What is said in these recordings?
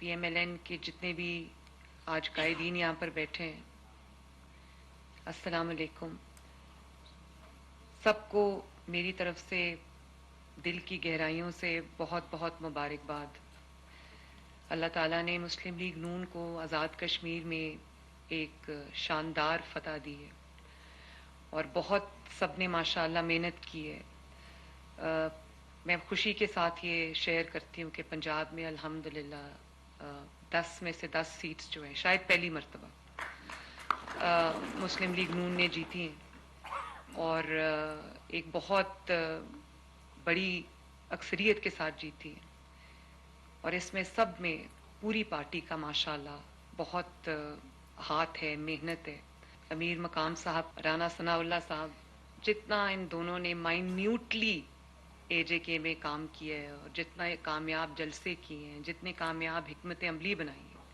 P M L N کے جتنے بھی آج قائدین یہاں پر بیٹھے ہیں، السلام علیکم. سب کو میری طرف سے دل کی گہرائیوں سے بہت بہت مبارکباد. اللہ تعالیٰ نے مسلم لیگ نون کو آزاد کشمیر میں ایک شاندار فتح دی ہے اور بہت سب نے ماشاءاللہ محنت کی ہے. میں خوشی کے ساتھ یہ شیئر کرتی ہوں کہ پنجاب میں الحمدللہ 10 میں سے 10 سیٹس جو ہیں شاید پہلی مرتبہ مسلم لیگ نون نے جیتی ہیں اور ایک بہت بڑی اکثریت کے ساتھ جیتی ہیں، اور اس میں سب میں پوری پارٹی کا ماشاءاللہ بہت ہاتھ ہے، محنت ہے. امیر مقام صاحب، رانا ثناء اللہ صاحب، جتنا ان دونوں نے مائنیوٹلی اے جے کے میں کام کیا ہے اور جتنا کامیاب جلسے کیے ہیں، جتنے کامیاب حکمت عملی بنائی ہیں،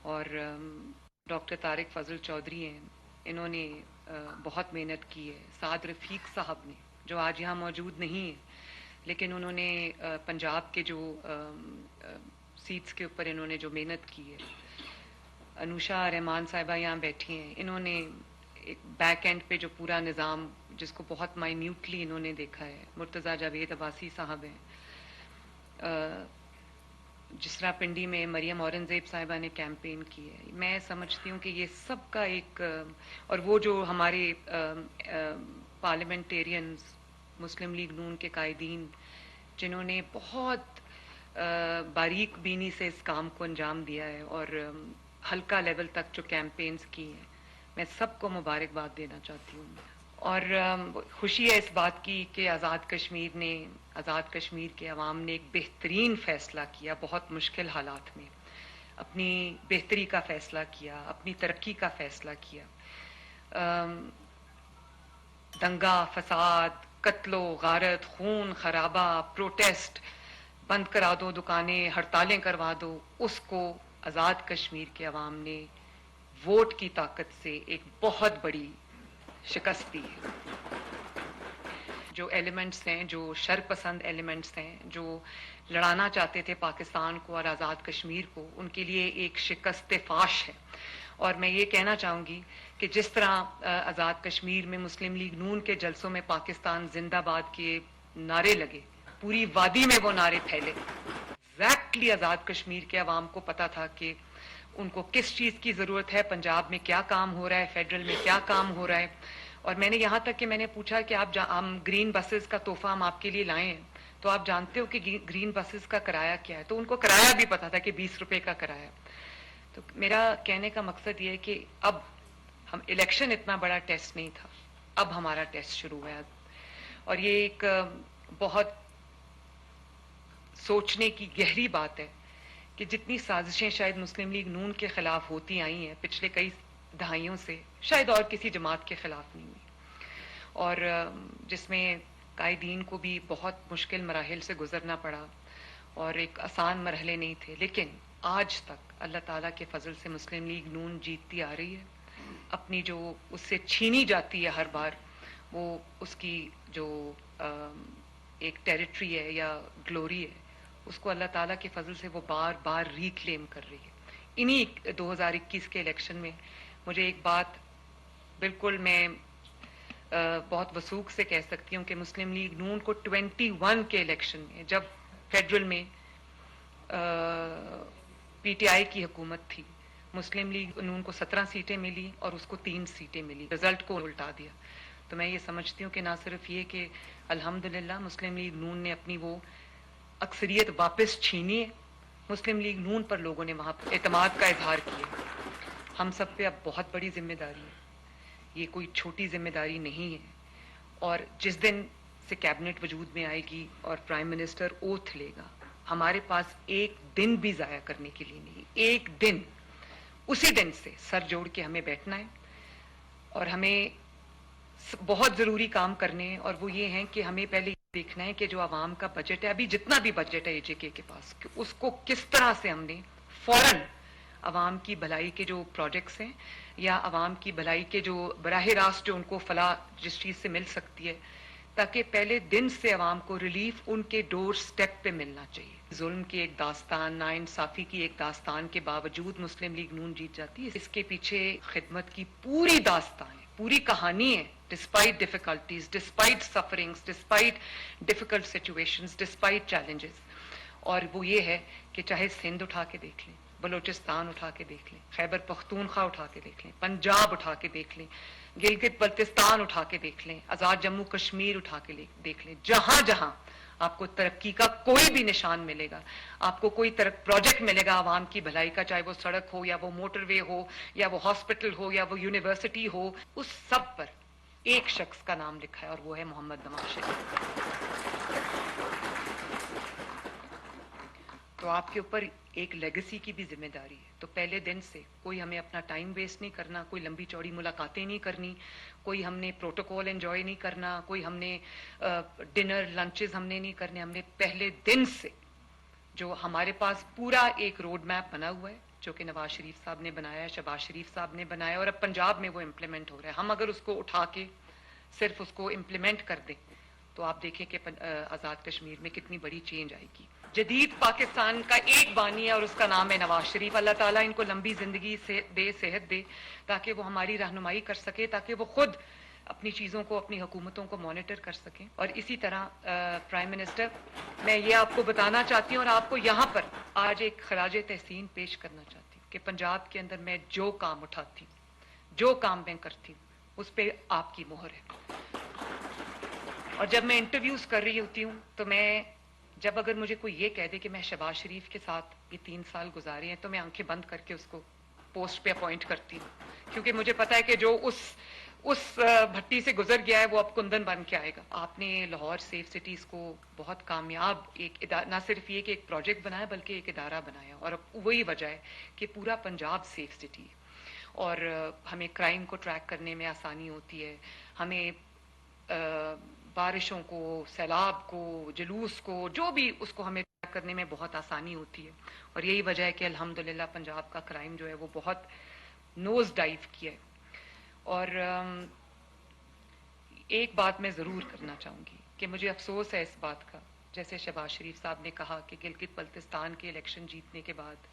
اور ڈاکٹر طارق فضل چودھری ہیں، انہوں نے بہت محنت کی ہے. سعد رفیق صاحب نے، جو آج یہاں موجود نہیں ہیں لیکن انہوں نے پنجاب کے جو سیٹس کے اوپر انہوں نے جو محنت کی ہے. انوشا رحمان صاحبہ یہاں بیٹھی ہیں، انہوں نے ایک بیک اینڈ پہ جو پورا نظام جس کو بہت مائنیوٹلی انہوں نے دیکھا ہے. مرتضیٰ جاوید عباسی صاحب ہیں. جسرا پنڈی میں مریم اورنگزیب صاحبہ نے کیمپین کی ہے. میں سمجھتی ہوں کہ یہ سب کا ایک، اور وہ جو ہمارے پارلیمنٹیرینز مسلم لیگ نون کے قائدین جنہوں نے بہت باریک بینی سے اس کام کو انجام دیا ہے اور ہلکا لیول تک جو کیمپینز کی ہیں، میں سب کو مبارکباد دینا چاہتی ہوں. اور خوشی ہے اس بات کی کہ آزاد کشمیر کے عوام نے ایک بہترین فیصلہ کیا. بہت مشکل حالات میں اپنی بہتری کا فیصلہ کیا، اپنی ترقی کا فیصلہ کیا. دنگا فساد، قتل و غارت، خون خرابہ، پروٹیسٹ، بند کرا دو دکانیں، ہڑتالیں کروا دو، اس کو آزاد کشمیر کے عوام نے ووٹ کی طاقت سے ایک بہت بڑی شکست دی ہے. جو ایلیمنٹس ہیں، جو شر پسند ایلیمنٹس ہیں، جو لڑانا چاہتے تھے پاکستان کو اور آزاد کشمیر کو، ان کے لیے ایک شکست فاش ہے. اور میں یہ کہنا چاہوں گی کہ جس طرح آزاد کشمیر میں مسلم لیگ نون کے جلسوں میں پاکستان زندہ باد کے نعرے لگے، پوری وادی میں وہ نعرے پھیلے، ایگزیکٹلی آزاد کشمیر کے عوام کو پتا تھا کہ ان کو کس چیز کی ضرورت ہے، پنجاب میں کیا کام ہو رہا ہے، فیڈرل میں کیا کام ہو رہا ہے. اور میں نے یہاں تک کہ میں نے پوچھا کہ ہم گرین بسز کا تحفہ ہم آپ کے لیے لائے ہیں، تو آپ جانتے ہو کہ گرین بسز کا کرایہ کیا ہے؟ تو ان کو کرایہ بھی پتا تھا کہ 20 روپے کا کرایہ. تو میرا کہنے کا مقصد یہ ہے کہ اب ہم الیکشن اتنا بڑا ٹیسٹ نہیں تھا، اب ہمارا ٹیسٹ شروع ہوا ہے. اور یہ ایک بہت سوچنے کی گہری بات ہے کہ جتنی سازشیں شاید مسلم لیگ نون کے خلاف ہوتی آئی ہیں پچھلے کئی دہائیوں سے، شاید اور کسی جماعت کے خلاف نہیں ہوئی، اور جس میں قائدین کو بھی بہت مشکل مراحل سے گزرنا پڑا اور ایک آسان مرحلے نہیں تھے، لیکن آج تک اللہ تعالیٰ کے فضل سے مسلم لیگ نون جیتتی آ رہی ہے. اپنی جو اس سے چھینی جاتی ہے ہر بار، وہ اس کی جو ایک ٹیریٹری ہے یا گلوری ہے، اس کو اللہ تعالیٰ کے فضل سے وہ بار بار ریکلیم کر رہی ہے. انہی 2021 کے الیکشن میں مجھے ایک بات بالکل میں بہت وثوق سے کہہ سکتی ہوں کہ مسلم لیگ نون کو 21 کے الیکشن میں، جب فیڈرل میں پی ٹی آئی کی حکومت تھی، مسلم لیگ نون کو 17 سیٹیں ملی اور اس کو 3 سیٹیں ملی، رزلٹ کو الٹا دیا. تو میں یہ سمجھتی ہوں کہ نہ صرف یہ کہ الحمدللہ مسلم لیگ نون نے اپنی وہ اکثریت واپس چھینی ہے، مسلم لیگ نون پر لوگوں نے وہاں پر اعتماد کا اظہار کیا. ہم سب پہ اب بہت بڑی ذمہ داری ہے، یہ کوئی چھوٹی ذمہ داری نہیں ہے. اور جس دن سے کیبنٹ وجود میں آئے گی اور پرائم منسٹر اوتھ لے گا، ہمارے پاس ایک دن بھی ضائع کرنے کے لیے نہیں. ایک دن، اسی دن سے سر جوڑ کے ہمیں بیٹھنا ہے اور ہمیں بہت ضروری کام کرنے ہیں. اور وہ یہ ہیں کہ ہمیں پہلے دیکھنا ہے کہ جو عوام کا بجٹ ہے، ابھی جتنا بھی بجٹ ہے اے جے کے پاس، کہ اس کو کس طرح سے ہم نے فوراً عوام کی بھلائی کے جو پروجیکٹس ہیں یا عوام کی بھلائی کے جو براہ راست جو ان کو فلاح جس چیز سے مل سکتی ہے، تاکہ پہلے دن سے عوام کو ریلیف ان کے ڈور سٹیپ پہ ملنا چاہیے. ظلم کی ایک داستان، ناانصافی کی ایک داستان کے باوجود مسلم لیگ نون جیت جاتی ہے. اس کے پیچھے خدمت کی پوری داستان ہے، پوری کہانی ہے. Despite difficulties, despite sufferings, despite difficult situations, despite challenges. اور وہ یہ ہے کہ چاہے سندھ اٹھا کے دیکھ لیں، بلوچستان اٹھا کے دیکھ لیں، خیبر پختونخوا اٹھا کے دیکھ لیں، پنجاب اٹھا کے دیکھ لیں، گلگت بلتستان اٹھا کے دیکھ لیں، آزاد جموں کشمیر اٹھا کے دیکھ لیں، جہاں جہاں آپ کو ترقی کا کوئی بھی نشان ملے گا، آپ کو کوئی پروجیکٹ ملے گا عوام کی بھلائی کا، چاہے وہ سڑک ہو یا وہ موٹر وے ہو یا وہ ہاسپٹل ہو یا وہ یونیورسٹی ہو، اس سب پر ایک شخص کا نام لکھا ہے اور وہ ہے محمد نواز شریف. تو آپ کے اوپر ایک لیگسی کی بھی ذمہ داری ہے. تو پہلے دن سے کوئی ہمیں اپنا ٹائم ویسٹ نہیں کرنا، کوئی لمبی چوڑی ملاقاتیں نہیں کرنی، کوئی ہم نے پروٹوکول انجوائے نہیں کرنا، کوئی ہم نے ڈنر لنچز ہم نے نہیں کرنے. ہم نے پہلے دن سے جو ہمارے پاس پورا ایک روڈ میپ بنا ہوا ہے جو کہ نواز شریف صاحب نے بنایا ہے، شہباز شریف صاحب نے بنایا، اور اب پنجاب میں وہ امپلیمنٹ ہو رہا ہے. ہم اگر اس کو اٹھا کے صرف اس کو امپلیمنٹ کر دیں تو آپ دیکھیں کہ آزاد کشمیر میں کتنی بڑی چینج آئے گی. جدید پاکستان کا ایک بانی ہے اور اس کا نام ہے نواز شریف. اللہ تعالیٰ ان کو لمبی زندگی سے دے، صحت دے، تاکہ وہ ہماری رہنمائی کر سکے، تاکہ وہ خود اپنی چیزوں کو، اپنی حکومتوں کو مانیٹر کر سکیں. اور اسی طرح پرائم منسٹر، میں یہ آپ کو بتانا چاہتی ہوں اور آپ کو یہاں پر آج ایک خراج تحسین پیش کرنا چاہتی ہوں کہ پنجاب کے اندر میں جو کام اٹھاتی ہوں، جو کام میں کرتی ہوں، اس پہ آپ کی مہر ہے. اور جب میں انٹرویوز کر رہی ہوتی ہوں تو میں جب اگر مجھے کوئی یہ کہہ دے کہ میں شہباز شریف کے ساتھ یہ 3 سال گزارے ہیں تو میں آنکھیں بند کر کے اس کو پوسٹ پہ اپوائنٹ کرتی ہوں، کیونکہ مجھے پتا ہے کہ جو اس بھٹی سے گزر گیا ہے وہ اب کندن بن کے آئے گا. آپ نے لاہور سیف سٹیز کو بہت کامیاب ایک نہ صرف یہ کہ ایک پروجیکٹ بنایا بلکہ ایک ادارہ بنایا، اور اب وہی وجہ ہے کہ پورا پنجاب سیف سٹی ہے. اور ہمیں کرائم کو ٹریک کرنے میں آسانی ہوتی ہے، ہمیں بارشوں کو، سیلاب کو، جلوس کو، جو بھی اس کو ہمیں ٹریک کرنے میں بہت آسانی ہوتی ہے. اور یہی وجہ ہے کہ الحمدللہ پنجاب کا کرائم جو ہے وہ بہت نوز ڈائیو کیا ہے. اور ایک بات میں ضرور کرنا چاہوں گی کہ مجھے افسوس ہے اس بات کا، جیسے شہباز شریف صاحب نے کہا کہ گلگت بلتستان کے الیکشن جیتنے کے بعد،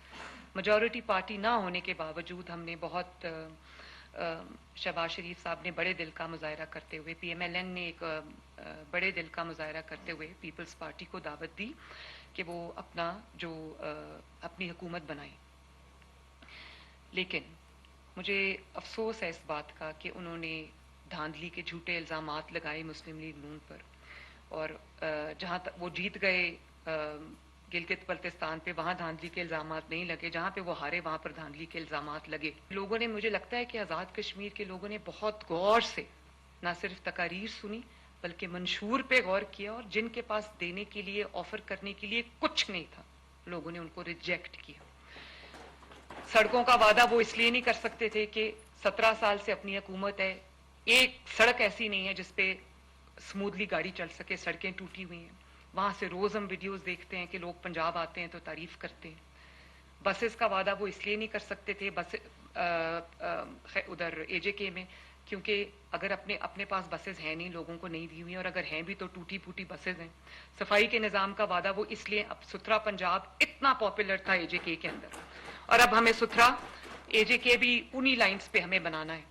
میجورٹی پارٹی نہ ہونے کے باوجود، ہم نے بہت شہباز شریف صاحب نے بڑے دل کا مظاہرہ کرتے ہوئے، پی ایم ایل این نے ایک بڑے دل کا مظاہرہ کرتے ہوئے پیپلز پارٹی کو دعوت دی کہ وہ اپنی حکومت بنائیں. لیکن مجھے افسوس ہے اس بات کا کہ انہوں نے دھاندلی کے جھوٹے الزامات لگائے مسلم لیگ نون پر، اور جہاں تک وہ جیت گئے گلگت بلتستان پہ، وہاں دھاندلی کے الزامات نہیں لگے، جہاں پہ وہ ہارے وہاں پر دھاندلی کے الزامات لگے. لوگوں نے، مجھے لگتا ہے کہ آزاد کشمیر کے لوگوں نے بہت غور سے نہ صرف تقاریر سنی بلکہ منشور پہ غور کیا، اور جن کے پاس دینے کے لیے، آفر کرنے کے لیے کچھ نہیں تھا، لوگوں نے ان کو ریجیکٹ کیا. سڑکوں کا وعدہ وہ اس لیے نہیں کر سکتے تھے کہ 17 سال سے اپنی حکومت ہے، ایک سڑک ایسی نہیں ہے جس پہ سموتھلی گاڑی چل سکے، سڑکیں ٹوٹی ہوئی ہیں. وہاں سے روز ہم ویڈیوز دیکھتے ہیں کہ لوگ پنجاب آتے ہیں تو تعریف کرتے ہیں. بسز کا وعدہ وہ اس لیے نہیں کر سکتے تھے ادھر اے جے کے میں، کیونکہ اگر اپنے پاس بسز ہیں نہیں، لوگوں کو نہیں دی ہوئی، اور اگر ہیں بھی تو ٹوٹی پھوٹی بسز ہیں. صفائی کے نظام کا وعدہ وہ اس لیے، اب ستھرا پنجاب اتنا پاپولر تھا اے جے کے اندر، اور اب ہمیں ستھرا اے جے کے بھی انہی لائنز پہ ہمیں بنانا ہے.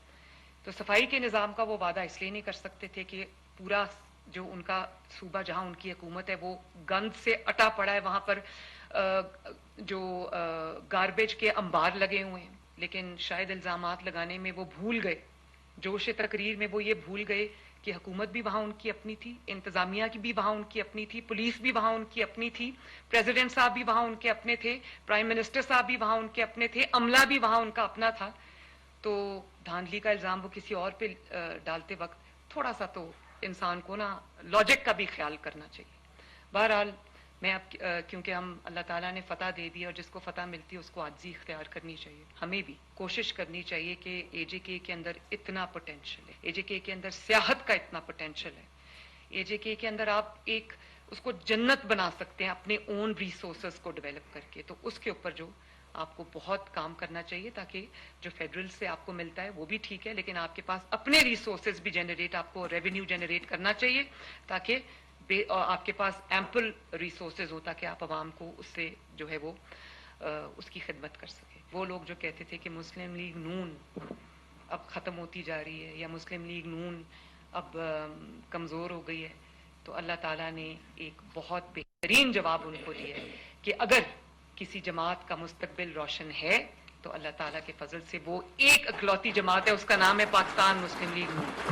تو صفائی کے نظام کا وہ وعدہ اس لیے نہیں کر سکتے تھے کہ پورا جو ان کا صوبہ، جہاں ان کی حکومت ہے، وہ گند سے اٹا پڑا ہے، وہاں پر جو گاربیج کے انبار لگے ہوئے ہیں. لیکن شاید الزامات لگانے میں وہ بھول گئے، جوش تقریر میں وہ یہ بھول گئے کہ حکومت بھی وہاں ان کی اپنی تھی، انتظامیہ کی بھی وہاں ان کی اپنی تھی، پولیس بھی وہاں ان کی اپنی تھی، پریزیڈنٹ صاحب بھی وہاں ان کے اپنے تھے، پرائم منسٹر صاحب بھی وہاں ان کے اپنے تھے، عملہ بھی وہاں ان کا اپنا تھا. تو دھاندلی کا الزام وہ کسی اور پہ ڈالتے وقت تھوڑا سا تو انسان کو نا لاجک کا بھی خیال کرنا چاہیے. بہرحال میں اب کیونکہ ہم، اللہ تعالیٰ نے فتح دے دی، اور جس کو فتح ملتی ہے اس کو عاجزی اختیار کرنی چاہیے. ہمیں بھی کوشش کرنی چاہیے کہ اے جے کے اندر اتنا پوٹینشیل ہے، اے جے کے اندر سیاحت کا اتنا پوٹینشیل ہے، اے جے کے اندر آپ ایک اس کو جنت بنا سکتے ہیں اپنے اون ریسورسز کو ڈیولپ کر کے. تو اس کے اوپر جو آپ کو بہت کام کرنا چاہیے تاکہ جو فیڈرل سے آپ کو ملتا ہے وہ بھی ٹھیک ہے, لیکن آپ کے پاس اپنے ریسورسز بھی جنریٹ, آپ کو ریونیو جنریٹ کرنا چاہیے تاکہ آپ کے پاس ایمپل ریسورسز ہو تاکہ آپ عوام کو اس سے جو ہے وہ اس کی خدمت کر سکے. وہ لوگ جو کہتے تھے کہ مسلم لیگ نون اب ختم ہوتی جا رہی ہے یا مسلم لیگ نون اب کمزور ہو گئی ہے, تو اللہ تعالیٰ نے ایک بہت بہترین جواب ان کو دیا ہے کہ اگر کسی جماعت کا مستقبل روشن ہے تو اللہ تعالیٰ کے فضل سے وہ ایک اکلوتی جماعت ہے, اس کا نام ہے پاکستان مسلم لیگ نون.